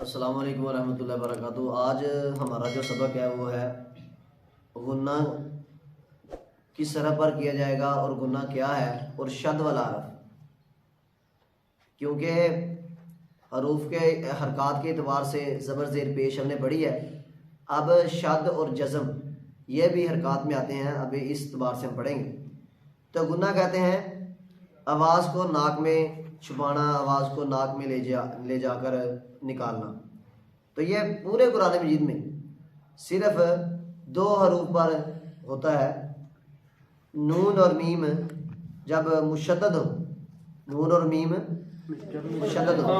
अस्सलाम वालेकुम रहमतुल्लाहि व बरकातुहू। आज हमारा जो सबक है वो है गुन्ना किस तरह पर किया जाएगा और गुन्ना क्या है और शद वाला हरफ। क्योंकि हरूफ के हरकत के अतबार से ज़बर ज़ेर पेश हमने पढ़ी है। अब शद और जज़म ये भी हरकत में आते हैं, अभी इस अतबार से हम पढ़ेंगे। तो गुन्ना कहते हैं आवाज़ को नाक में छुपाना, आवाज़ को नाक में ले जाकर निकालना। तो ये पूरे कुरान मजीद में सिर्फ दो हरूफ पर होता है। नून और मीम जब मुशद्दद हो, नून और मीम मुशद्दद हो,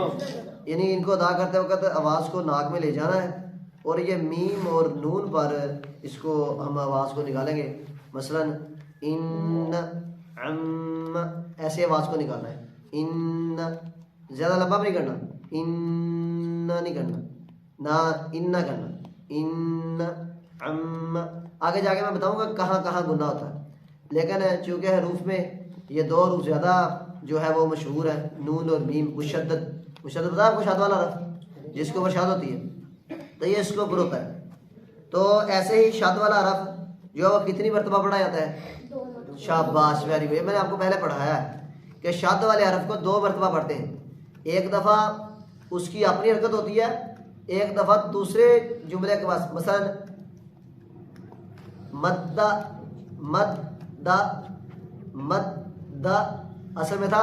यानी इनको अदा करते वक्त आवाज़ को नाक में ले जाना है, और ये मीम और नून पर इसको हम आवाज़ को निकालेंगे। मसलन इन अम, ऐसे आवाज़ को निकालना है। इन ज़्यादा लंबा नहीं करना, इन्ना नहीं करना, ना इन्ना करना, इन अम। आगे जाके मैं बताऊंगा कहाँ कहाँ गुन्ना होता है, लेकिन चूँकि हरूफ में ये दो हरूफ ज़्यादा जो है वो मशहूर है, नून और मीम। मुशद्दद पता है आपको, शद वाला हरफ जिसके ऊपर शद होती है, तो ये इसके ऊपर होता है। तो ऐसे ही शद वाला हरफ जो है वो कितनी मरतबा पढ़ा जाता है? शाबाश, वेरी गुड। मैंने आपको पहले पढ़ाया है कि शद वाले हरफ को दो मरतबा पढ़ते हैं। एक दफ़ा उसकी अपनी हरकत होती है, एक दफ़ा दूसरे जुमले के पास। मसलन मद्दा, मद्दा, मद्दा असल में था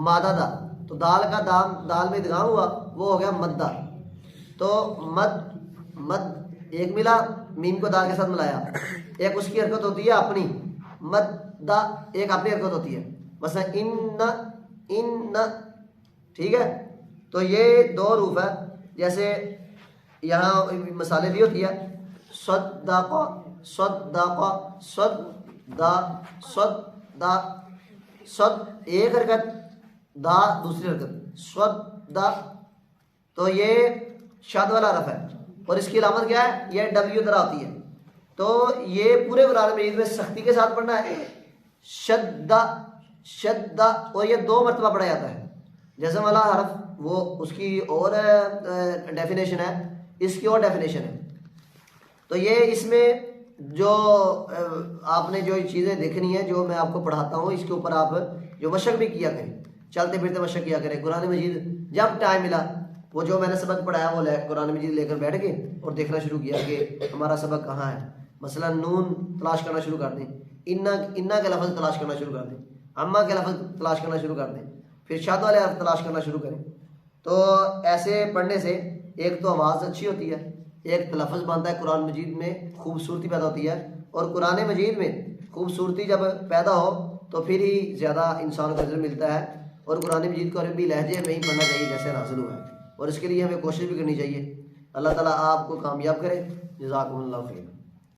मादादा, तो दाल का दाल में इदगाम हुआ, वो हो गया मद्दा। तो मद एक मिला, मीम को दाल के साथ मिलाया। एक उसकी हरकत होती है अपनी, मद्दा एक अपनी हरकत होती है। मसलन इन्न, ठीक है। तो ये दो रूप है। जैसे यहाँ मिसालें दी होती है, सद्दाक़ा, सद्दाक़ा, सद्दा, सद्दा, सद एक हरकत, दा दूसरी हरकत, सद्दा। तो ये शद वाला हरफ है, और इसकी अलामत क्या है? ये डब्ल्यू तरह होती है। तो ये पूरे कुरान मजीद में सख्ती के साथ पढ़ना है, शद्दा, शद्दा, और ये दो मरतबा पढ़ा जाता है। जज़म वाला हरफ वो उसकी और डेफिनेशन है, इसकी और डेफिनेशन है। तो ये इसमें जो आपने जो चीज़ें देखनी है, जो मैं आपको पढ़ाता हूँ, इसके ऊपर आप जो मशक भी किया करें, चलते फिरते मशक किया करें। कुरान मजीद जब टाइम मिला, वो जो मैंने सबक पढ़ाया वो कुरान मजीद लेकर बैठ गए और देखना शुरू किया कि हमारा सबक कहाँ है। मसलन नून तलाश करना शुरू कर दें, इन्ना के लफ्ज़ तलाश करना शुरू कर दें, अम्मा के लफ्ज़ तलाश करना शुरू कर दें, फिर शद वाले हरफ तलाश करना शुरू करें। तो ऐसे पढ़ने से एक तो आवाज़ अच्छी होती है, एक तलफ़्फ़ुज़ बनता है, कुरान मजीद में खूबसूरती पैदा होती है। और कुरान मजीद में खूबसूरती जब पैदा हो तो फिर ही ज़्यादा इंसान को अजर मिलता है। और कुरान मजीद को अरबी लहजे में ही पढ़ना चाहिए जैसे नाज़िल हुआ है, और इसके लिए हमें कोशिश भी करनी चाहिए। अल्लाह ताला आपको कामयाब करे। जज़ाकुमुल्लाहु खैर।